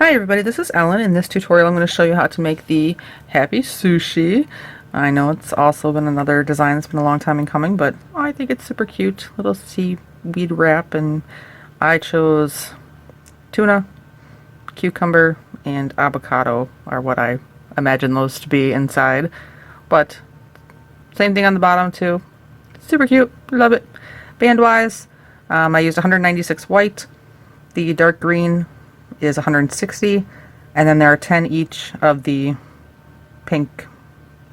Hi everybody, this is Ellen. In this tutorial I'm going to show you how to make the Happy Sushi. I know it's also been another design that's been a long time in coming, but I think it's super cute. Little seaweed wrap, and I chose tuna, cucumber, and avocado are what I imagine those to be inside. But same thing on the bottom too. Super cute, love it. Band-wise, I used 196 white. The dark green is 160, and then there are 10 each of the pink,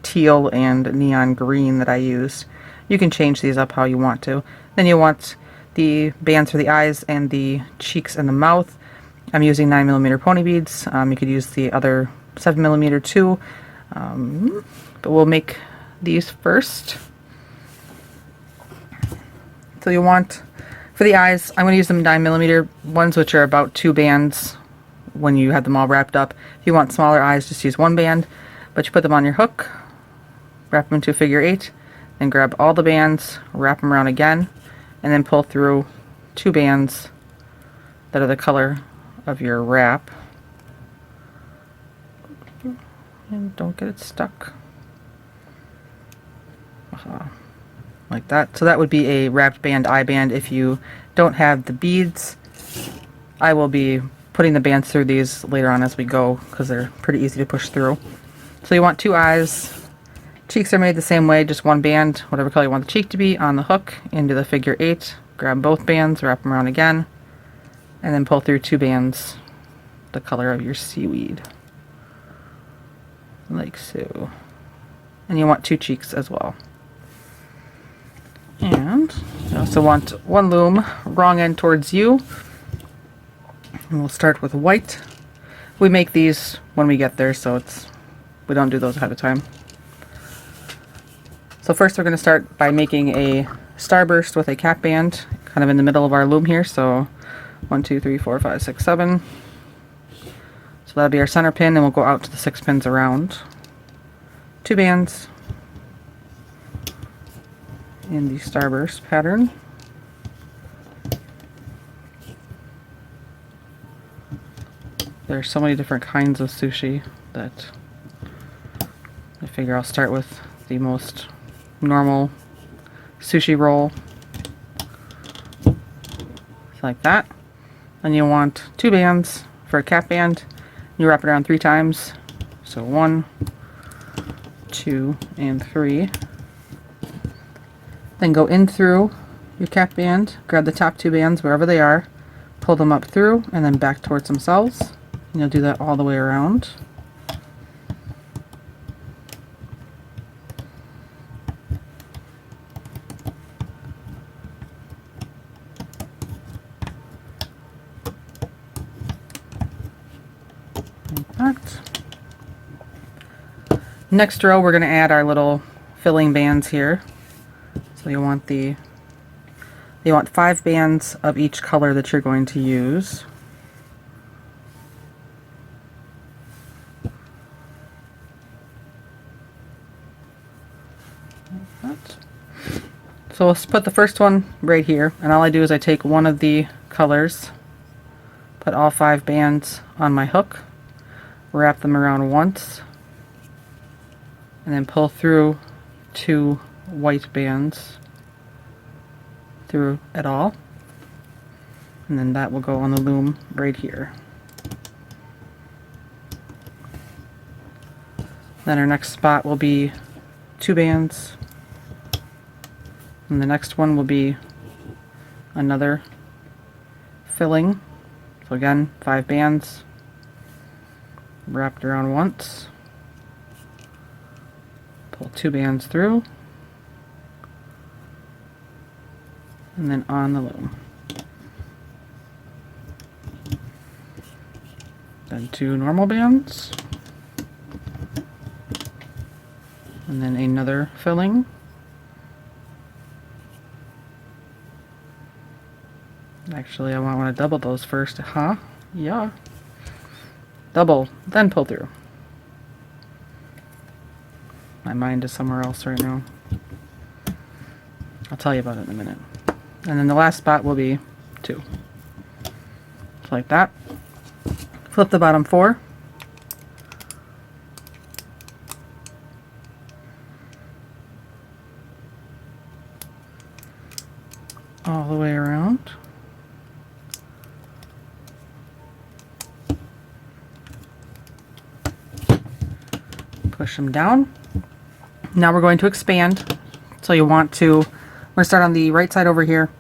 teal, and neon green that I used. You can change these up how you want to. Then you want the bands for the eyes and the cheeks and the mouth. I'm using 9mm pony beads. You could use the other 7mm too, but we'll make these first. So you want, for the eyes, I'm going to use them 9mm ones, which are about 2 bands when you have them all wrapped up. If you want smaller eyes, just use 1 band, but you put them on your hook, wrap them into a figure 8, and grab all the bands, wrap them around again, and then pull through 2 bands that are the color of your wrap. And don't get it stuck. Like that. So that would be a wrapped band eye band. If you don't have the beads, I will be putting the bands through these later on as we go because they're pretty easy to push through. So you want 2 eyes. Cheeks are made the same way, just 1 band, whatever color you want the cheek to be, on the hook into the figure 8. Grab both bands, wrap them around again, and then pull through 2 bands the color of your seaweed. Like so. And you want 2 cheeks as well. And you also want 1 loom, wrong end towards you. And we'll start with white. We make these when we get there, so we don't do those ahead of time. So first we're going to start by making a starburst with a cap band, kind of in the middle of our loom here. So 1, 2, 3, 4, 5, 6, 7. So that'll be our center pin, and we'll go out to the 6 pins around. 2 bands in the starburst pattern. There's so many different kinds of sushi that I figure I'll start with the most normal sushi roll. Like that. Then you want 2 bands for a cap band. You wrap it around 3 times. So 1, 2, and 3. Then go in through your cap band, grab the top 2 bands wherever they are, pull them up through, and then back towards themselves. And you'll do that all the way around. Like that. Next row, we're going to add our little filling bands here. So you want 5 bands of each color that you're going to use. Like that. So let's put the first one right here, and all I do is I take one of the colors, put all 5 bands on my hook, wrap them around once, and then pull through 2 white bands through it all, and then that will go on the loom right here. Then our next spot will be 2 bands, and the next one will be another filling. So again, 5 bands wrapped around once, pull 2 bands through, and then on the loom. Then 2 normal bands, and then another filling. Actually, I want to double those first. Yeah. Double, then pull through. My mind is somewhere else right now. I'll tell you about it in a minute. And then the last spot will be 2. Just like that. Flip the bottom 4. All the way around. Push them down. Now we're going to expand. So you want to, we're going to start on the right side over here.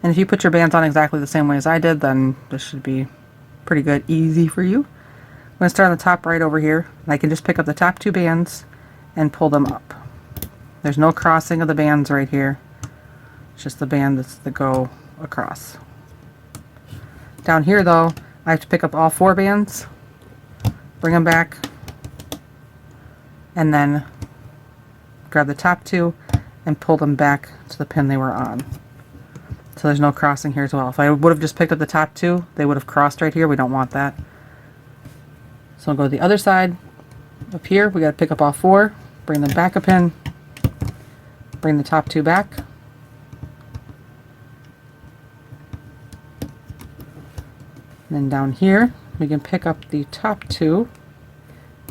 And if you put your bands on exactly the same way as I did, then this should be pretty good, easy for you. I'm going to start on the top right over here. And I can just pick up the top 2 bands and pull them up. There's no crossing of the bands right here. It's just the band that's the go across. Down here though, I have to pick up all 4 bands, bring them back, and then grab the top 2 and pull them back to the pin they were on. So there's no crossing here as well. If I would have just picked up the top 2, they would have crossed right here. We don't want that. So I'll go to the other side. Up here, we got to pick up all 4, bring them back a pin, bring the top 2 back, and then down here, we can pick up the top 2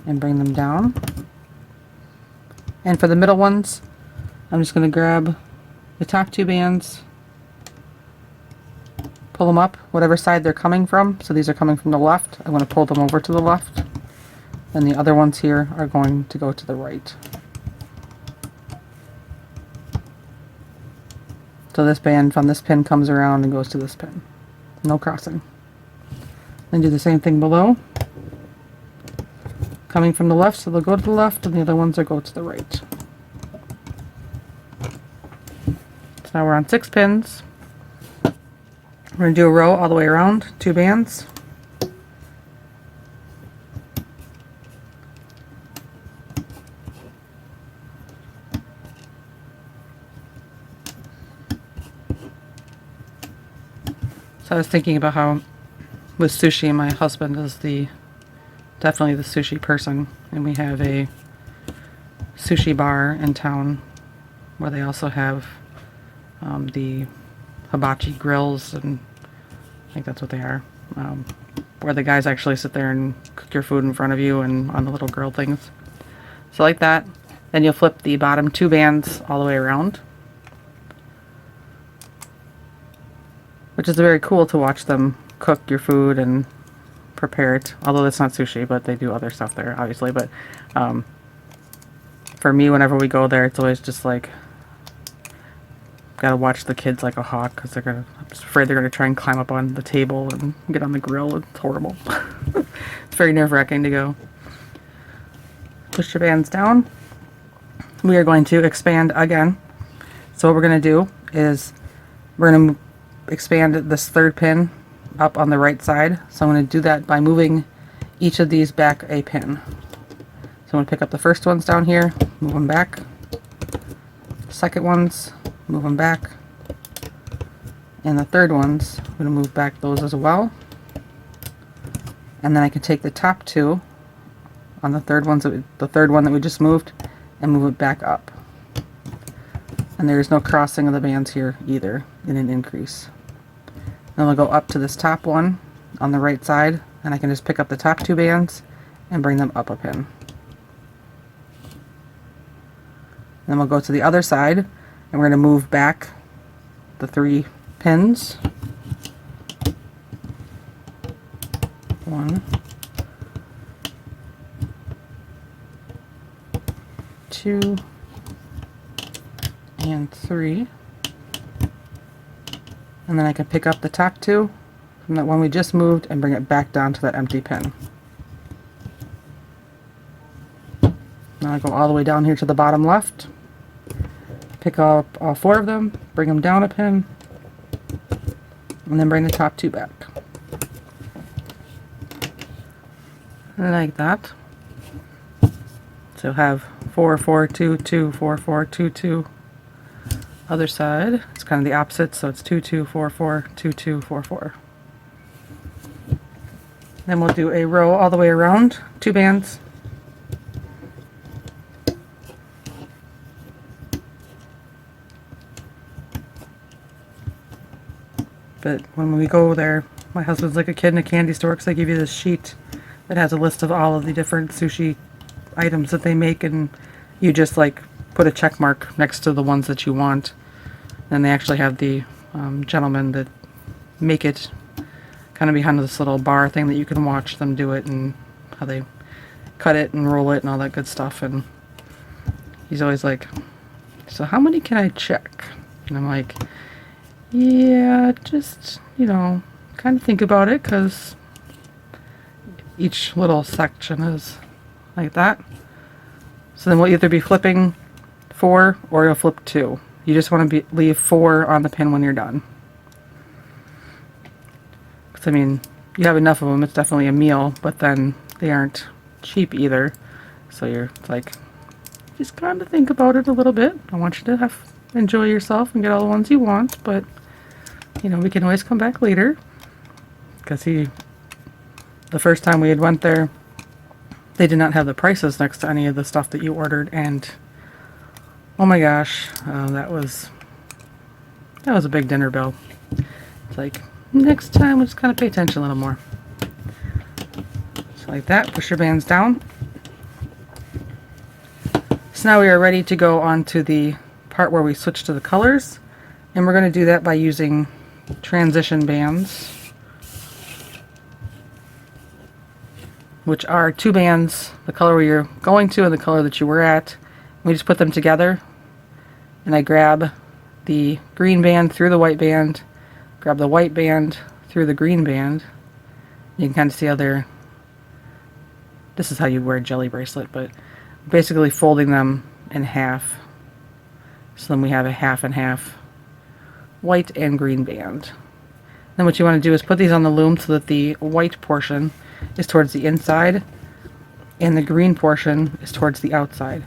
and bring them down. And for the middle ones, I'm just going to grab the top 2 bands, pull them up, whatever side they're coming from. So these are coming from the left. I'm going to pull them over to the left. And the other ones here are going to go to the right. So this band from this pin comes around and goes to this pin. No crossing. Then do the same thing below. Coming from the left, so they'll go to the left, and the other ones will go to the right. So now we're on 6 pins. We're going to do a row all the way around, 2 bands. So I was thinking about how with sushi, my husband is definitely the sushi person, and we have a sushi bar in town where they also have the hibachi grills, and I think that's what they are, where the guys actually sit there and cook your food in front of you and on the little grill things. So like that. Then you'll flip the bottom 2 bands all the way around, which is very cool to watch them cook your food and prepare it. Although it's not sushi, but they do other stuff there, obviously. But for me, whenever we go there, it's always just like, gotta watch the kids like a hawk, because I'm just afraid they're gonna try and climb up on the table and get on the grill. It's horrible. It's very nerve-wracking to go. Push your bands down. We are going to expand again. So what we're gonna do is we're gonna expand this 3rd pin up on the right side. So I'm going to do that by moving each of these back a pin. So I'm going to pick up the first ones down here, move them back. Second ones, move them back. And the third ones, I'm going to move back those as well. And then I can take the top 2 on the third one that we just moved and move it back up. And there's no crossing of the bands here either in an increase. Then we'll go up to this top one on the right side, and I can just pick up the top 2 bands and bring them up a pin. Then we'll go to the other side, and we're going to move back the 3 pins. 1, 2, and 3. And then I can pick up the top 2 from that one we just moved and bring it back down to that empty pin. Now I go all the way down here to the bottom left, pick up all 4 of them, bring them down a pin, and then bring the top 2 back. Like that. So have 4, 4, 2, 2, 4, 4, 2, 2. Other side, it's kind of the opposite, so it's 2, 2, 4, 4, 2, 2, 4, 4. Then we'll do a row all the way around, 2 bands. But when we go there, my husband's like a kid in a candy store because I give you this sheet that has a list of all of the different sushi items that they make, and you just like put a check mark next to the ones that you want. And they actually have the gentlemen that make it kind of behind this little bar thing that you can watch them do it, and how they cut it and roll it and all that good stuff. And he's always like, so how many can I check? And I'm like, yeah, just, you know, kind of think about it, because each little section is like that. So then we'll either be flipping 4 or you'll flip 2. You just want to leave 4 on the pin when you're done. Because, I mean, you have enough of them, it's definitely a meal, but then they aren't cheap either. So it's like, just kind of think about it a little bit. I want you to enjoy yourself and get all the ones you want, but, you know, we can always come back later. Because the first time we had went there, they did not have the prices next to any of the stuff that you ordered, and oh my gosh, that was a big dinner bill. It's like, next time we'll just kind of pay attention a little more. So like that, push your bands down. So now we are ready to go on to the part where we switch to the colors, and we're going to do that by using transition bands, which are 2 bands, the color where you're going to and the color that you were at. We just put them together, and I grab the green band through the white band, grab the white band through the green band. You can kind of see how this is how you wear a jelly bracelet, but basically folding them in half. So then we have a half and half white and green band. Then what you want to do is put these on the loom so that the white portion is towards the inside and the green portion is towards the outside.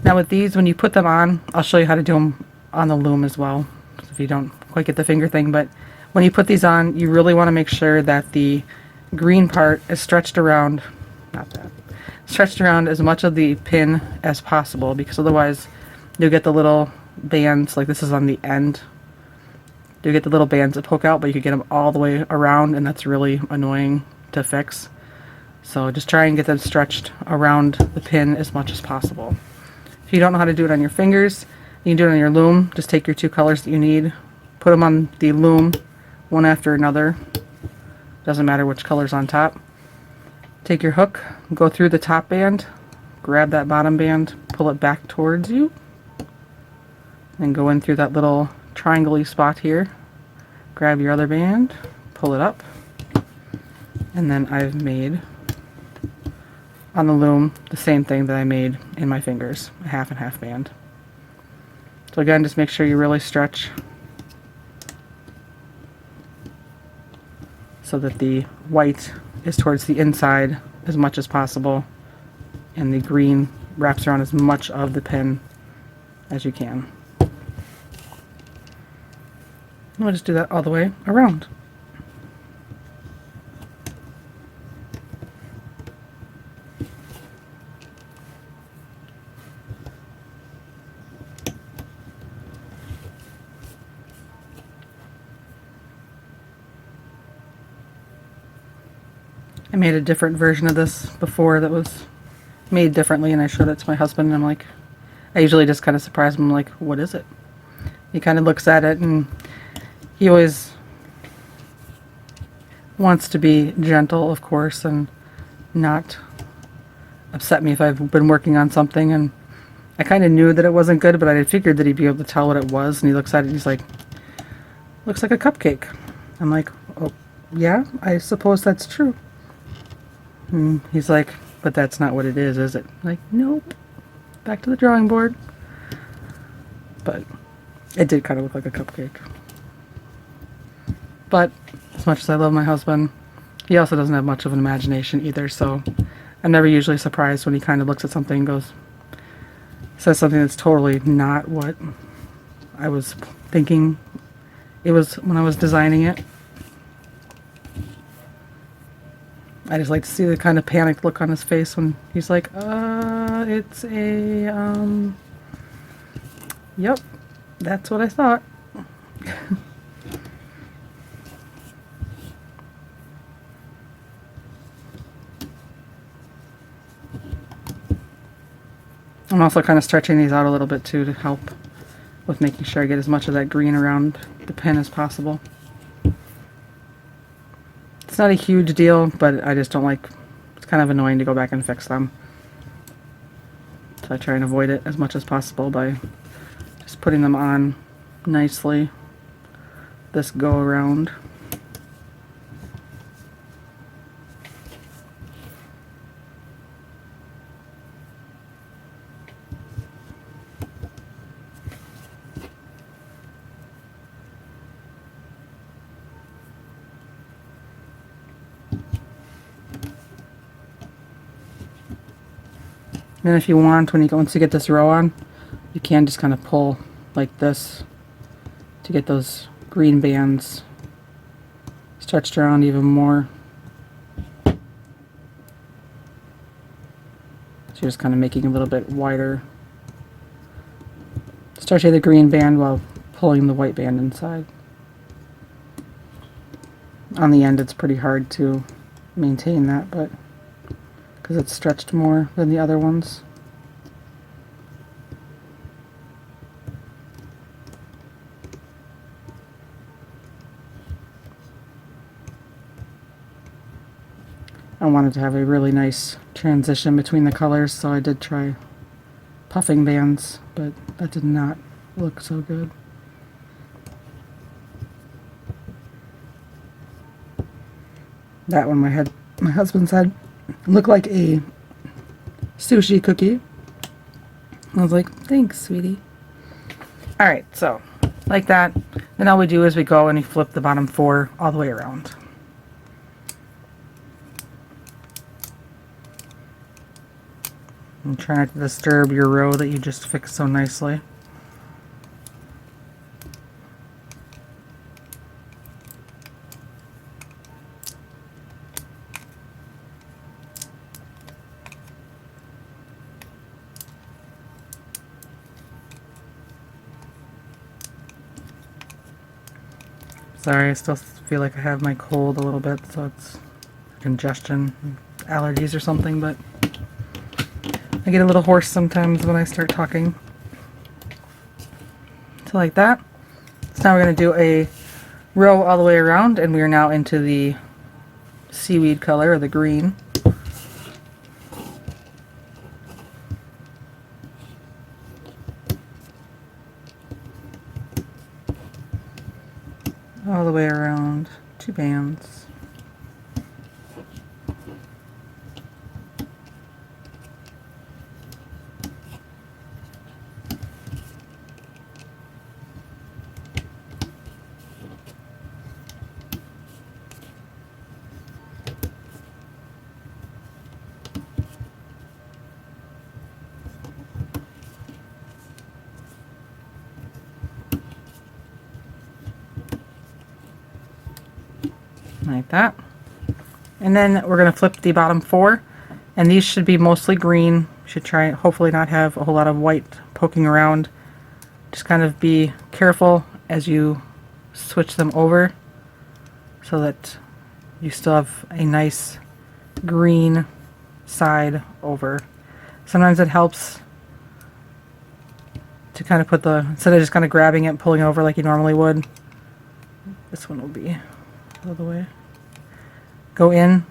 Now with these, when you put them on, I'll show you how to do them on the loom as well, if you don't quite get the finger thing, but when you put these on, you really want to make sure that the green part is stretched around, stretched around as much of the pin as possible, because otherwise you'll get the little bands, like this is on the end, you'll get the little bands that poke out, but you could get them all the way around, and that's really annoying to fix. So just try and get them stretched around the pin as much as possible. If you don't know how to do it on your fingers, you can do it on your loom. Just take your 2 colors that you need, put them on the loom one after another. Doesn't matter which color's on top. Take your hook, go through the top band, grab that bottom band, pull it back towards you, and go in through that little triangle-y spot here. Grab your other band, pull it up, and then I've made on the loom the same thing that I made in my fingers, a half and half band. So again, just make sure you really stretch so that the white is towards the inside as much as possible, and the green wraps around as much of the pin as you can. And we'll just do that all the way around. I made a different version of this before that was made differently, and I showed it to my husband, and I'm like, I usually just kind of surprise him, like, what is it? He kind of looks at it, and he always wants to be gentle, of course, and not upset me if I've been working on something, and I kind of knew that it wasn't good, but I figured that he'd be able to tell what it was, and he looks at it and he's like, looks like a cupcake. I'm like, oh, yeah, I suppose that's true. And he's like, but that's not what it is it? I'm like, nope. Back to the drawing board. But it did kind of look like a cupcake. But as much as I love my husband, he also doesn't have much of an imagination either, so I'm never usually surprised when he kind of looks at something and goes, says something that's totally not what I was thinking it was when I was designing it. I just like to see the kind of panicked look on his face when he's like, it's a, yep, that's what I thought. I'm also kind of stretching these out a little bit too to help with making sure I get as much of that green around the pin as possible. It's not a huge deal, but I just don't like, it's kind of annoying to go back and fix them. So I try and avoid it as much as possible by just putting them on nicely this go around. And if you want, once you get this row on, you can just kind of pull like this to get those green bands stretched around even more. So you're just kind of making a little bit wider, stretching the green band while pulling the white band inside. On the end, it's pretty hard to maintain that, but because it's stretched more than the other ones. I wanted to have a really nice transition between the colors, so I did try puffing bands, but that did not look so good. That one my husband said looked like a sushi cookie. I was like, thanks, sweetie. Alright, so like that. Then all we do is we go and we flip the bottom 4 all the way around. And try not to disturb your row that you just fixed so nicely. Sorry, I still feel like I have my cold a little bit, so it's congestion, allergies or something, but I get a little hoarse sometimes when I start talking. So like that. So now we're going to do a row all the way around, and we are now into the seaweed color, or the green. All the way around, 2 bands. Like that. And then we're going to flip the bottom 4, and these should be mostly green. Should try, hopefully not have a whole lot of white poking around. Just kind of be careful as you switch them over so that you still have a nice green side over. Sometimes it helps to kind of put the, instead of just kind of grabbing it and pulling over like you normally would, this one will be the other way. Go in,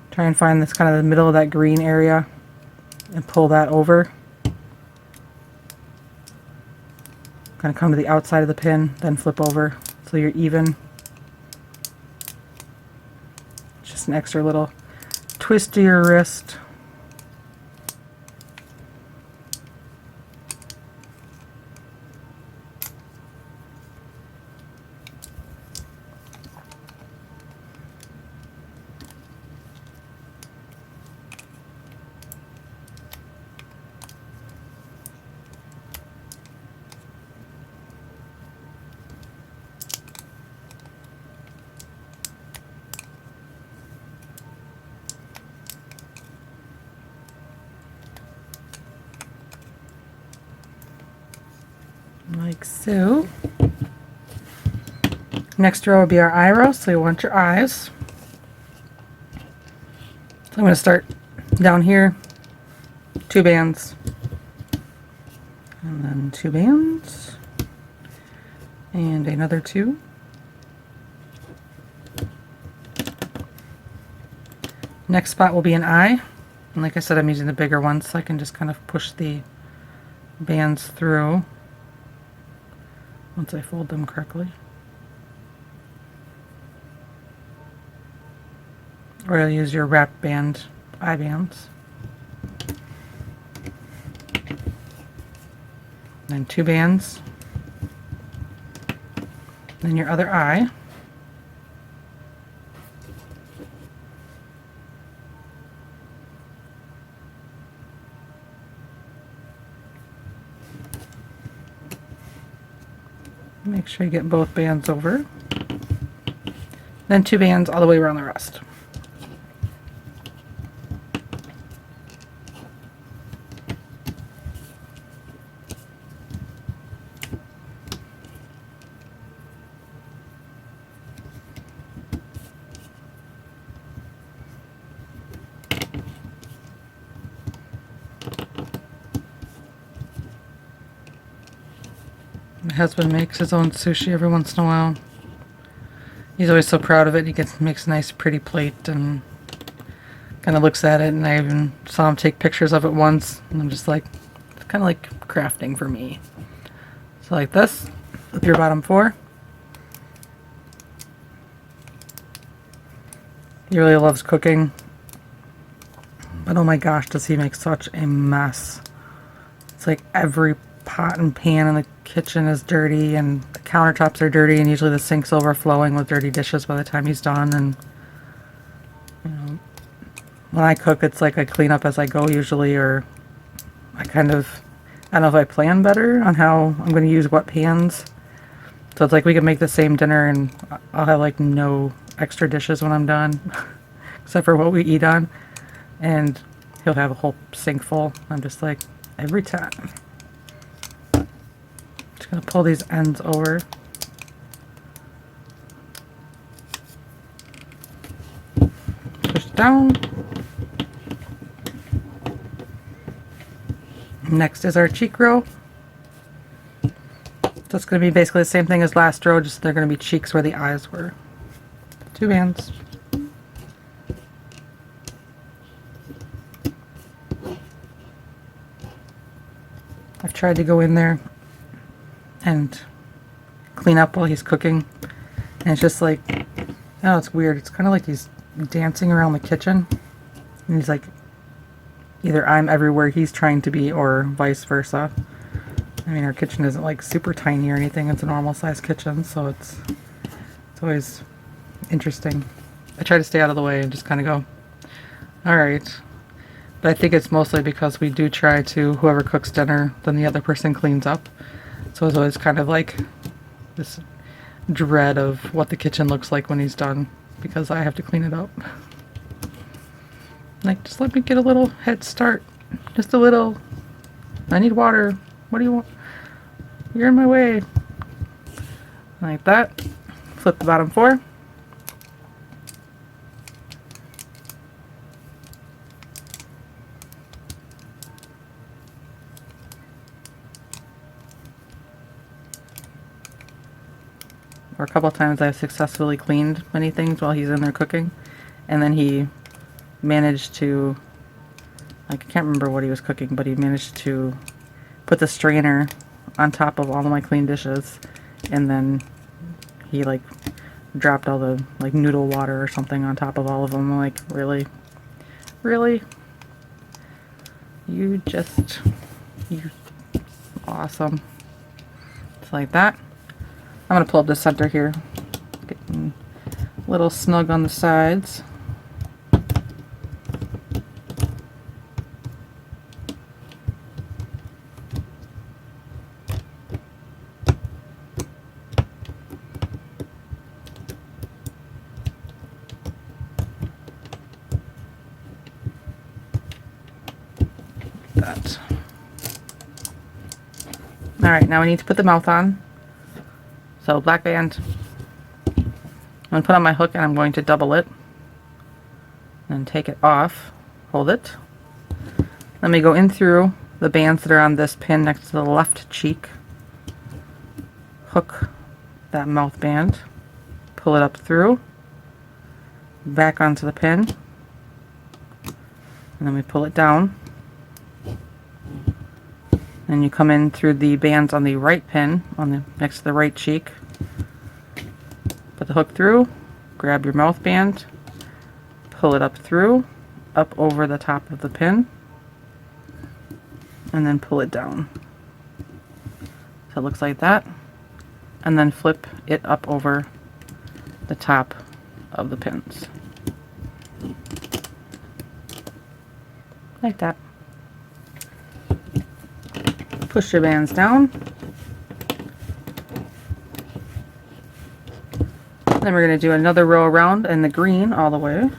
try and find this kind of the middle of that green area and pull that over. Kind of come to the outside of the pin, then flip over so you're even. Just an extra little twist to your wrist. Like so. Next row will be our eye row, so you want your eyes. So I'm going to start down here 2 bands, and then 2 bands, and another 2. Next spot will be an eye, and like I said, I'm using the bigger one so I can just kind of push the bands through once I fold them correctly. Or you'll use your wrap band eye bands. Then 2 bands. Then your other eye. Make sure you get both bands over. Then 2 bands all the way around the rest. My husband makes his own sushi every once in a while. He's always so proud of it. He makes a nice pretty plate and kind of looks at it, and I even saw him take pictures of it once, and I'm just like, it's kind of like crafting for me. So like this, with your bottom 4. He really loves cooking, but oh my gosh, does he make such a mess. It's like every pot and pan in the kitchen is dirty, and the countertops are dirty, and usually the sink's overflowing with dirty dishes by the time he's done. And you know, when I cook, it's like I clean up as I go usually, or I don't know if I plan better on how I'm going to use what pans. So it's like we could make the same dinner and I'll have like no extra dishes when I'm done except for what we eat on, and he'll have a whole sink full. I'm just like, every time. Just gonna pull these ends over. Push down. Next is our cheek row. So it's going to be basically the same thing as last row, just they're going to be cheeks where the eyes were. 2 bands. I've tried to go in there and clean up while he's cooking, and it's just like, oh, it's weird. It's kind of like he's dancing around the kitchen, and he's like, either I'm everywhere he's trying to be, or vice versa. I mean, our kitchen isn't like super tiny or anything. It's a normal size kitchen, so it's always interesting. I try to stay out of the way and just kind of go, all right. But I think it's mostly because we do try to, whoever cooks dinner, then the other person cleans up. So it's always kind of like this dread of what the kitchen looks like when he's done, because I have to clean it up. Like, just let me get a little head start. Just a little. I need water. What do you want? You're in my way. Like that. Flip the bottom 4. Or a couple of times I've successfully cleaned many things while he's in there cooking. And then he managed to, like, I can't remember what he was cooking, but he managed to put the strainer on top of all of my clean dishes, and then he like dropped all the like noodle water or something on top of all of them. I'm like, really? Really? You awesome. Just like that. I'm gonna pull up the center here. Getting a little snug on the sides. That. Alright, now we need to put the mouth on. So black band. I'm going to put on my hook and I'm going to double it. And take it off. Hold it. Let me go in through the bands that are on this pin next to the left cheek, hook that mouth band, pull it up through, back onto the pin, and then we pull it down. And you come in through the bands on the right pin, on the next to the right cheek, put the hook through, grab your mouth band, pull it up through, up over the top of the pin, and then pull it down. So it looks like that, and then flip it up over the top of the pins. Like that. Push your bands down. Then we're going to do another row around in the green all the way.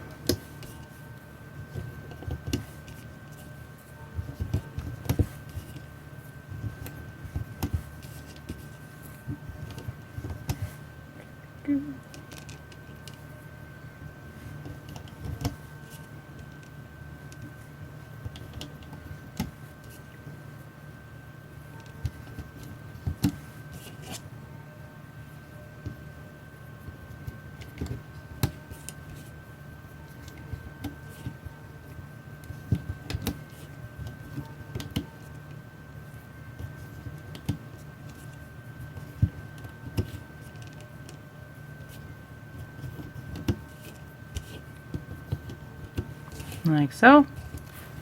Like so.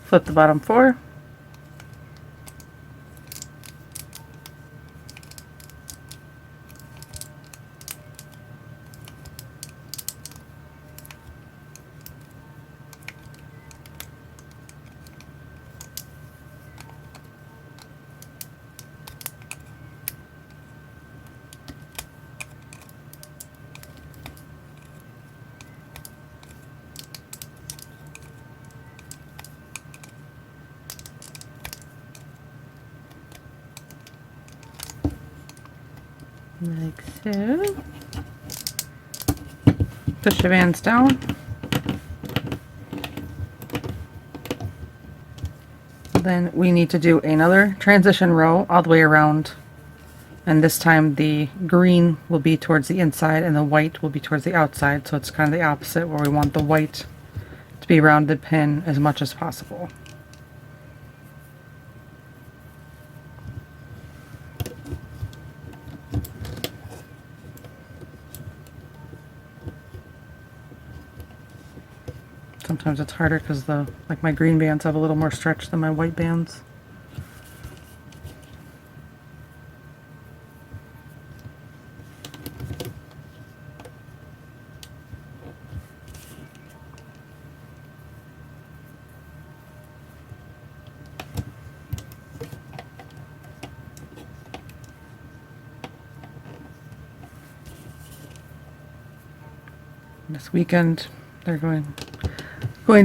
Flip the bottom 4. Like so. Push your bands down. Then we need to do another transition row all the way around, and this time the green will be towards the inside and the white will be towards the outside, so it's kind of the opposite, where we want the white to be around the pin as much as possible. Sometimes it's harder because my green bands have a little more stretch than my white bands. This weekend they're going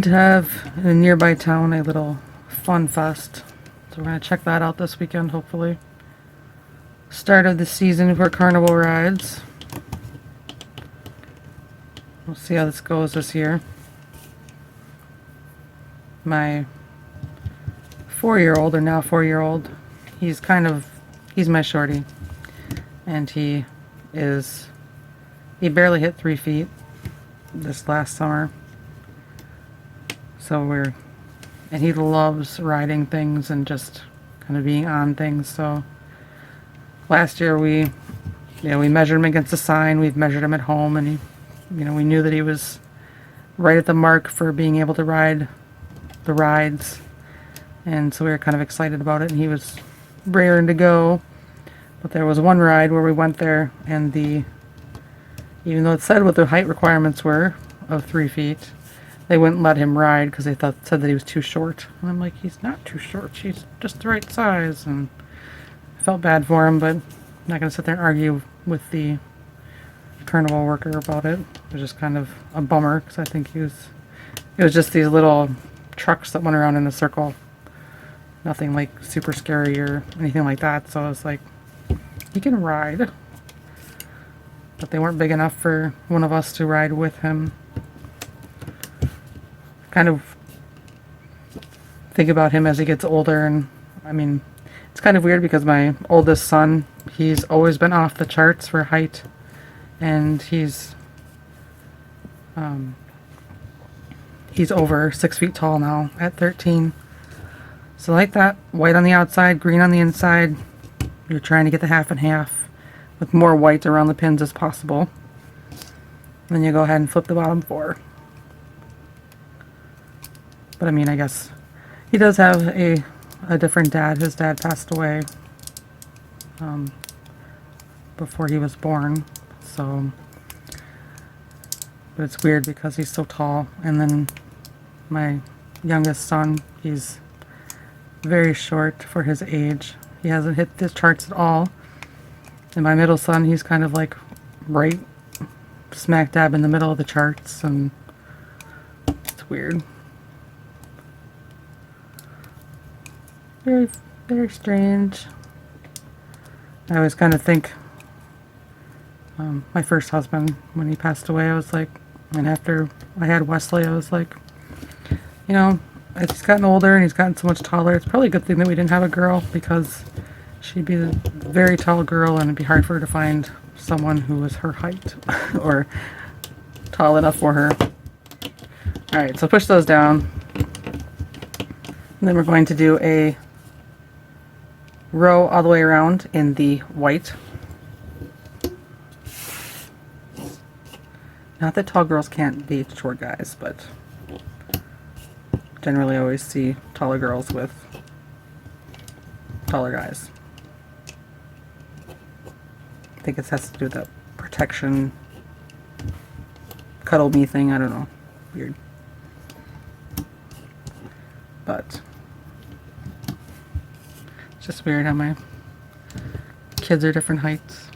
to have in a nearby town a little fun fest, so we're going to check that out this weekend, hopefully. Start of the season for carnival rides. We'll see how this goes this year. My 4-year-old, or now 4-year-old, he's my shorty, and he barely hit 3 feet this last summer. So and he loves riding things and just kind of being on things. So last year we measured him against a sign. We've measured him at home, and we knew that he was right at the mark for being able to ride the rides. And so we were kind of excited about it, and he was raring to go. But there was one ride where we went there, and even though it said what the height requirements were of 3 feet, they wouldn't let him ride because they said that he was too short. And I'm like, he's not too short. He's just the right size. And I felt bad for him, but I'm not going to sit there and argue with the carnival worker about it. It was just kind of a bummer because I think it was just these little trucks that went around in a circle. Nothing like super scary or anything like that. So I was like, he can ride. But they weren't big enough for one of us to ride with him. Kind of think about him as he gets older. And I mean, it's kind of weird because my oldest son, he's always been off the charts for height, and he's over 6 feet tall now at 13. So like that, white on the outside, green on the inside. You're trying to get the half and half with more white around the pins as possible. Then you go ahead and flip the bottom 4. But I mean, I guess he does have a different dad. His dad passed away before he was born. So, but it's weird because he's so tall. And then my youngest son, he's very short for his age. He hasn't hit the charts at all. And my middle son, he's kind of like right smack dab in the middle of the charts, and it's weird. Very, very strange. I always kind of think my first husband, when he passed away, I was like, and after I had Wesley, I was like, you know, as he's gotten older and he's gotten so much taller, it's probably a good thing that we didn't have a girl, because she'd be a very tall girl and it'd be hard for her to find someone who was her height or tall enough for her. Alright, so push those down. And then we're going to do a row all the way around in the white. Not that tall girls can't date short guys, but generally I always see taller girls with taller guys. I think it has to do with that protection, cuddle me thing, I don't know. Weird. But it's just weird how my kids are different heights.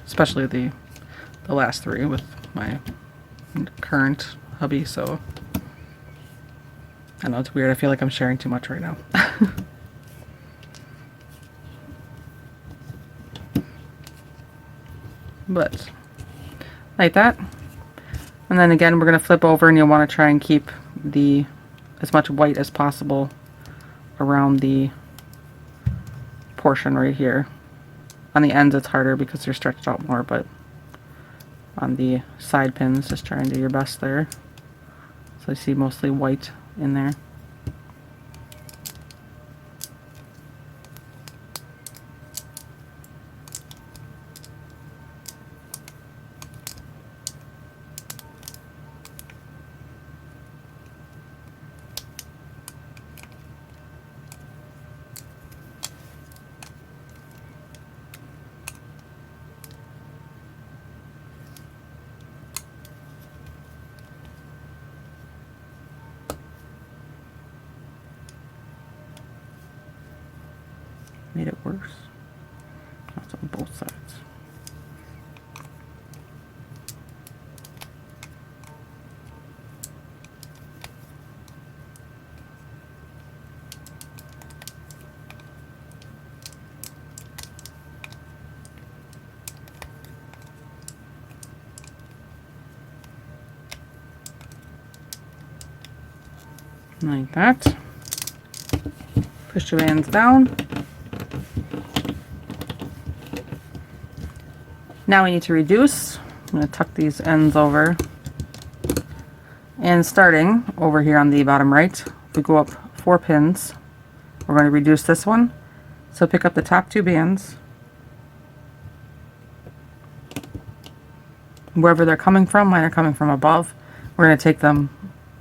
Especially the last 3 with my current hubby, so I know it's weird. I feel like I'm sharing too much right now. But like that. And then again, we're going to flip over, and you'll want to try and keep as much white as possible around the portion right here. On the ends it's harder because they're stretched out more, but on the side pins, just try and do your best there. So you see mostly white in there. Made it worse. That's on both sides. Like that. Push your bands down. Now we need to reduce. I'm going to tuck these ends over. And starting over here on the bottom right, we go up 4 pins. We're going to reduce this one. So pick up the top 2 bands. Wherever they're coming from, mine are coming from above. We're going to take them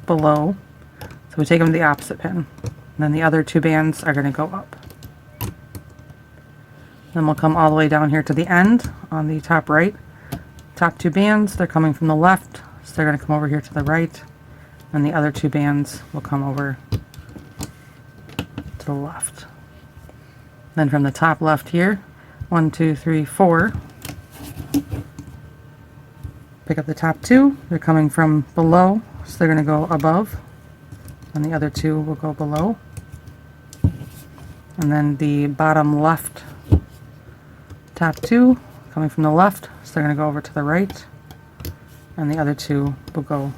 below. So we take them to the opposite pin. And then the other 2 bands are going to go up. Then we'll come all the way down here to the end on the top right. Top 2 bands, they're coming from the left, so they're going to come over here to the right. And the other 2 bands will come over to the left. Then from the top left here, 1, 2, 3, 4. Pick up the top 2, they're coming from below, so they're going to go above. And the other 2 will go below. And then the bottom left top 2 coming from the left, so they're going to go over to the right, and the other 2 will go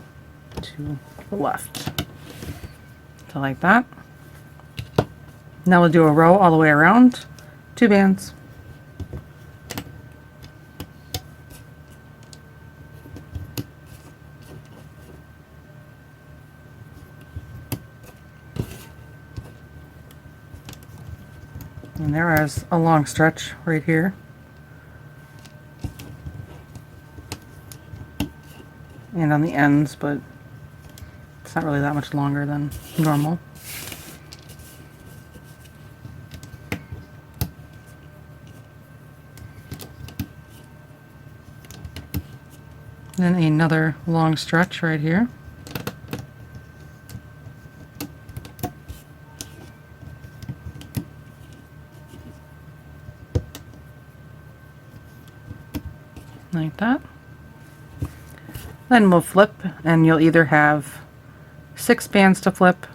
to the left. So like that. Now we'll do a row all the way around, 2 bands. And there is a long stretch right here. And on the ends, but it's not really that much longer than normal. Then another long stretch right here. Like that. Then we'll flip, and you'll either have 6 bands to flip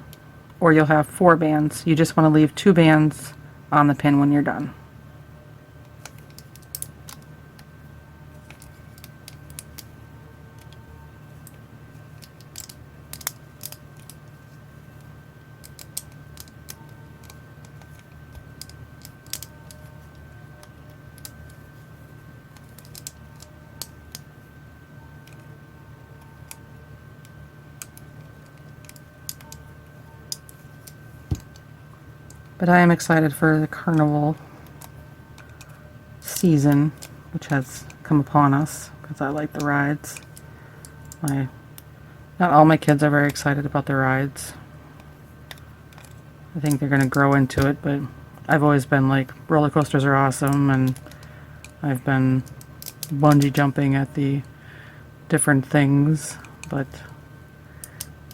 or you'll have 4 bands. You just want to leave 2 bands on the pin when you're done. But I am excited for the carnival season, which has come upon us, because I like the rides. Not all my kids are very excited about the rides. I think they're going to grow into it, but I've always been like, roller coasters are awesome, and I've been bungee jumping at the different things, but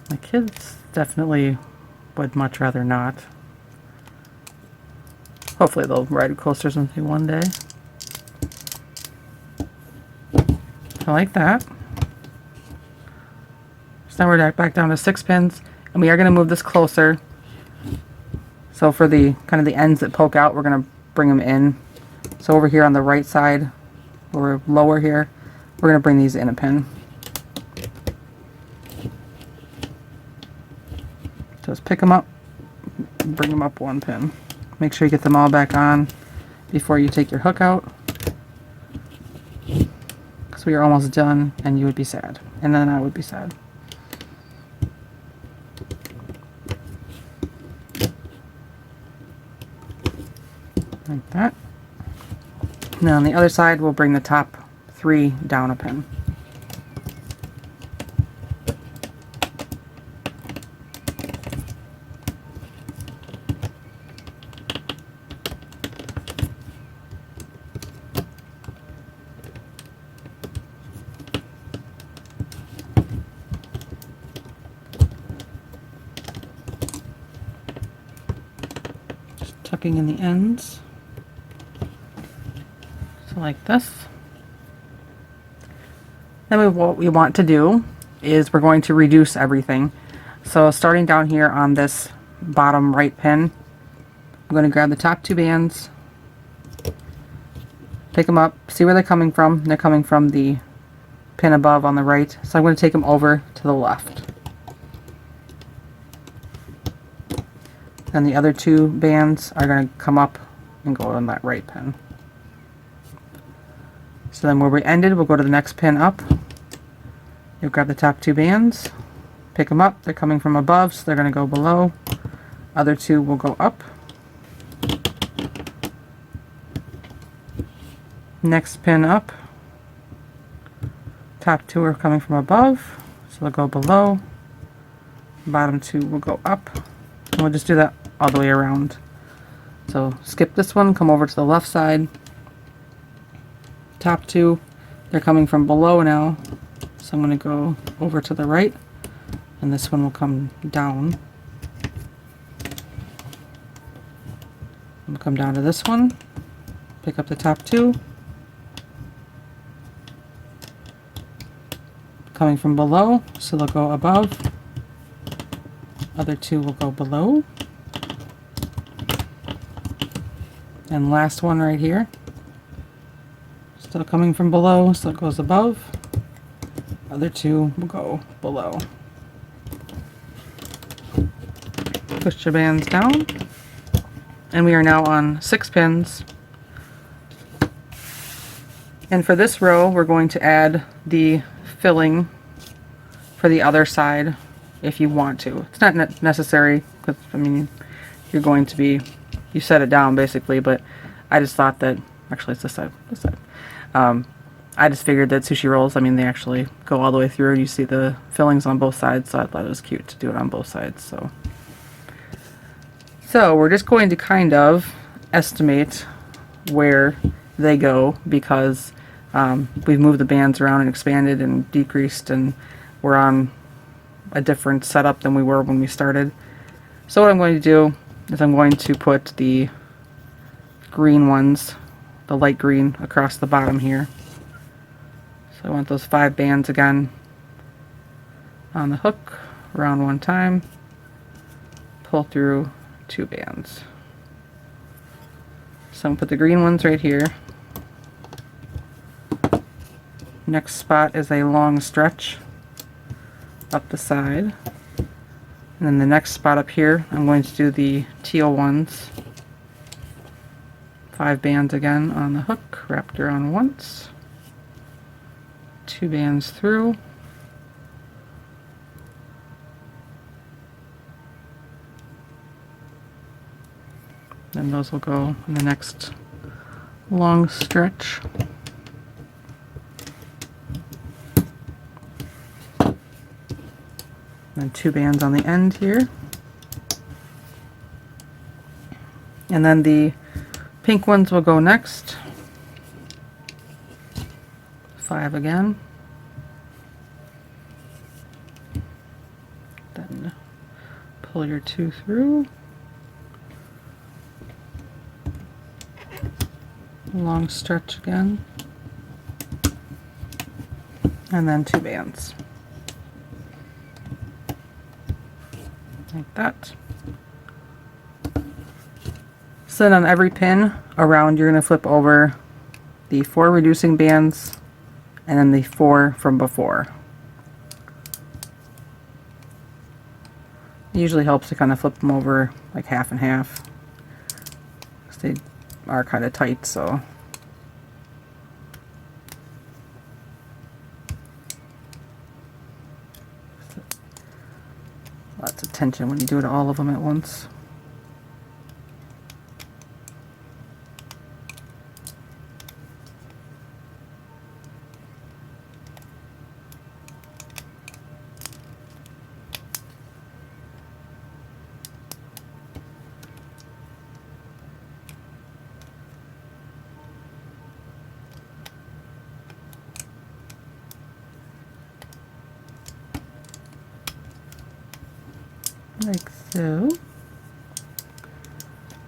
my kids definitely would much rather not. Hopefully they'll ride coasters with me one day. So like that. So now we're back down to 6 pins, and we are going to move this closer. So for the kind of the ends that poke out, we're going to bring them in. So over here on the right side, or lower here, we're going to bring these in a pin. Just pick them up, bring them up 1 pin. Make sure you get them all back on before you take your hook out, because we are almost done and you would be sad, and then I would be sad. Like that. Now on the other side, we'll bring the top 3 down a pin. Tucking in the ends, so like this. Then what we want to do is we're going to reduce everything. So starting down here on this bottom right pin, I'm going to grab the top 2 bands, pick them up, see where they're coming from. They're coming from the pin above on the right, so I'm going to take them over to the left. And the other 2 bands are going to come up and go on that right pin. So then where we ended, we'll go to the next pin up. You'll grab the top 2 bands, pick them up. They're coming from above, so they're going to go below. Other 2 will go up. Next pin up. Top 2 are coming from above, so they'll go below. Bottom 2 will go up. And we'll just do that all the way around. So skip this one, come over to the left side. Top 2, they're coming from below now. So I'm going to go over to the right, and this one will come down. I'm going to come down to this one, pick up the top 2. Coming from below, so they'll go above. Other 2 will go below. And last one right here. Still coming from below, so it goes above. Other 2 will go below. Push your bands down. And we are now on 6 pins. And for this row, we're going to add the filling for the other side if you want to. It's not necessary, because, I mean, you're going to be, you set it down basically, but I just thought that, actually it's this side, I just figured that sushi rolls, I mean, they actually go all the way through and you see the fillings on both sides, so I thought it was cute to do it on both sides. So we're just going to kind of estimate where they go, because we've moved the bands around and expanded and decreased, and we're on a different setup than we were when we started. So what I'm going to do is I'm going to put the green ones, the light green, across the bottom here. So I want those 5 bands again on the hook, around 1 time, pull through 2 bands. So I'm going to put the green ones right here. Next spot is a long stretch up the side. And then the next spot up here, I'm going to do the teal ones. 5 bands again on the hook, wrapped around once. 2 bands through. Then those will go in the next long stretch. And 2 bands on the end here. And then the pink ones will go next. 5 again. Then pull your 2 through. Long stretch again. And then 2 bands. Like that. So then on every pin around, you're going to flip over the 4 reducing bands and then the 4 from before. It usually helps to kind of flip them over like half and half, because they are kind of tight, so. Lots of tension when you do it all of them at once. Like so.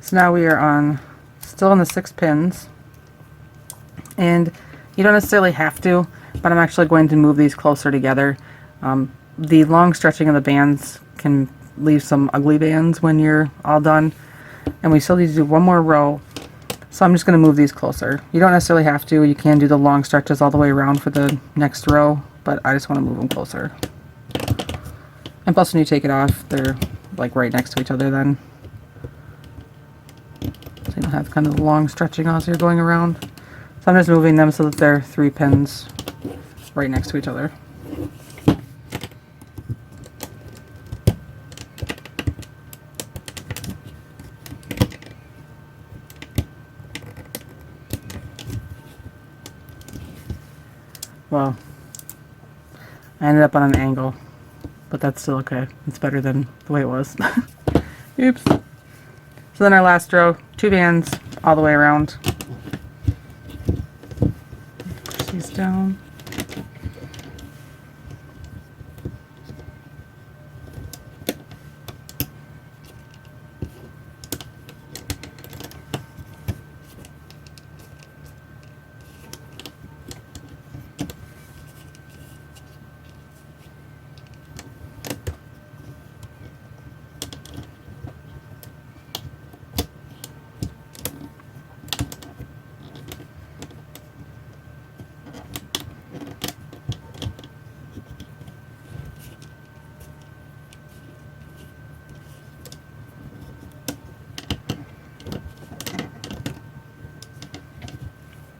So now we are on, still on the 6 pins, and you don't necessarily have to, but I'm actually going to move these closer together. The long stretching of the bands can leave some ugly bands when you're all done, and we still need to do 1 more row, so I'm just going to move these closer. You don't necessarily have to, you can do the long stretches all the way around for the next row, but I just want to move them closer. And plus, when you take it off, they're like right next to each other then. So you don't have kind of the long stretching as you're going around. So I'm just moving them so that they're 3 pins right next to each other. Well, I ended up on an angle, but that's still okay. It's better than the way it was. Oops. So then our last row, 2 bands all the way around. Push these down.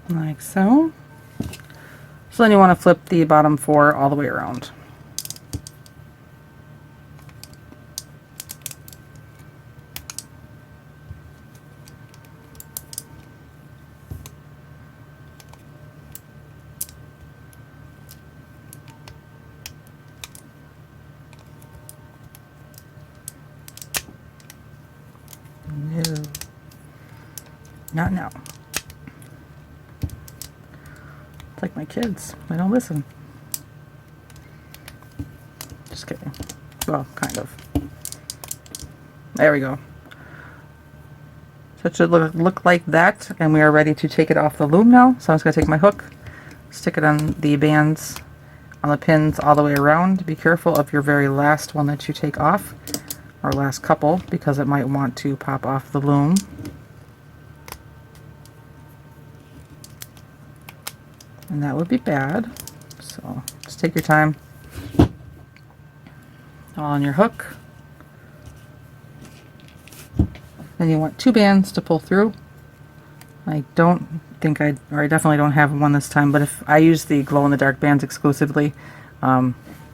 like so. So then you want to flip the bottom 4 all the way around. No, not now. It's like my kids, they don't listen. Just kidding. Well, kind of. There we go. So it should look like that, and we are ready to take it off the loom now. So I'm just going to take my hook, stick it on the bands, on the pins all the way around. Be careful of your very last one that you take off, or last couple, because it might want to pop off the loom. And that would be bad. So just take your time. All on your hook. Then you want 2 bands to pull through. I don't think I definitely don't have one this time, but if I use the glow-in-the-dark bands exclusively, I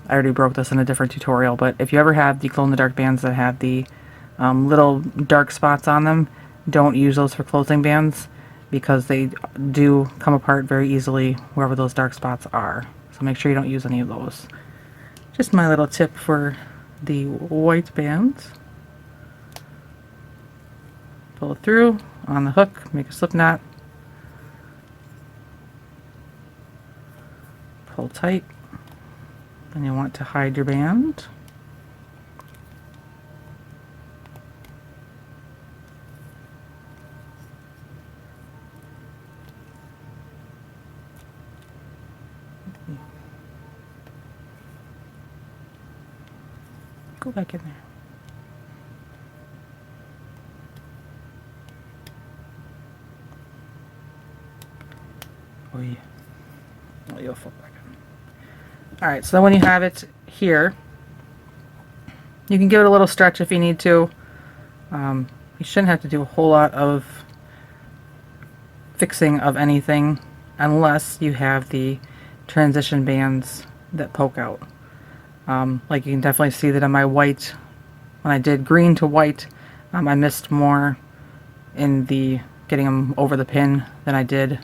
already broke this in a different tutorial, but if you ever have the glow-in-the-dark bands that have the little dark spots on them, don't use those for closing bands, because they do come apart very easily wherever those dark spots are. So make sure you don't use any of those. Just my little tip for the white bands. Pull it through on the hook, make a slip knot, pull tight, and you want to hide your band. Go back in there. Oh yeah. Oh, you'll flip back in. Alright, so then when you have it here, you can give it a little stretch if you need to. You shouldn't have to do a whole lot of fixing of anything unless you have the transition bands that poke out. Like you can definitely see that on my white, when I did green to white, I missed more in the getting them over the pin than I did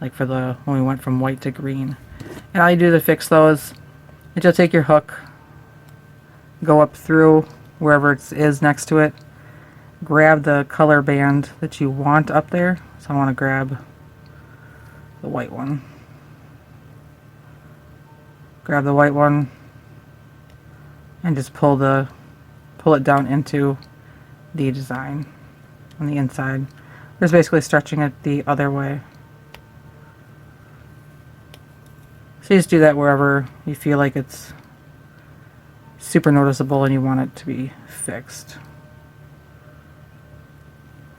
like for the when we went from white to green. And all you do to fix those is you'll take your hook, go up through wherever it is next to it, grab the color band that you want up there. So I want to grab the white one. Grab the white one and just pull it down into the design on the inside. Just basically stretching it the other way. So you just do that wherever you feel like it's super noticeable and you want it to be fixed.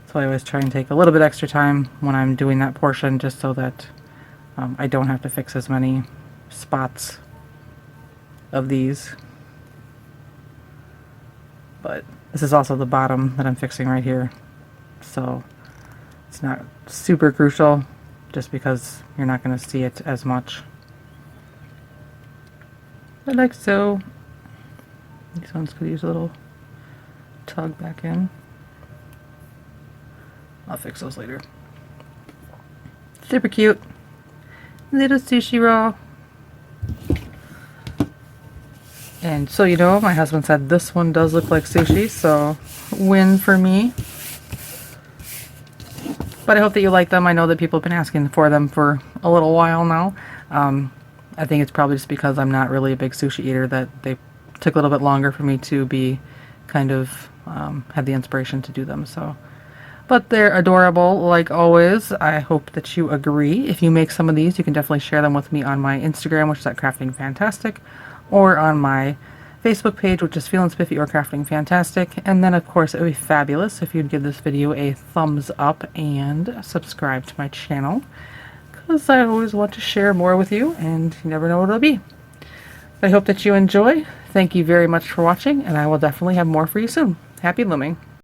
So I always try and take a little bit extra time when I'm doing that portion, just so that I don't have to fix as many spots of these. But this is also the bottom that I'm fixing right here, so it's not super crucial, just because you're not going to see it as much. But like so. These ones could use a little tug back in. I'll fix those later. Super cute little sushi roll. And so you know, my husband said this one does look like sushi, so win for me. But I hope that you like them. I know that people have been asking for them for a little while now. I think it's probably just because I'm not really a big sushi eater that they took a little bit longer for me to be kind of have the inspiration to do them. So, but they're adorable like always. I hope that you agree. If you make some of these, you can definitely share them with me on my Instagram, which is at Crafting Fantastic, or on my Facebook page, which is feelinspiffy or Crafting Fantastic. And then of course it would be fabulous if you'd give this video a thumbs up and subscribe to my channel, because I always want to share more with you and you never know what it'll be. I hope that you enjoy. Thank you very much for watching, and I will definitely have more for you soon. Happy looming!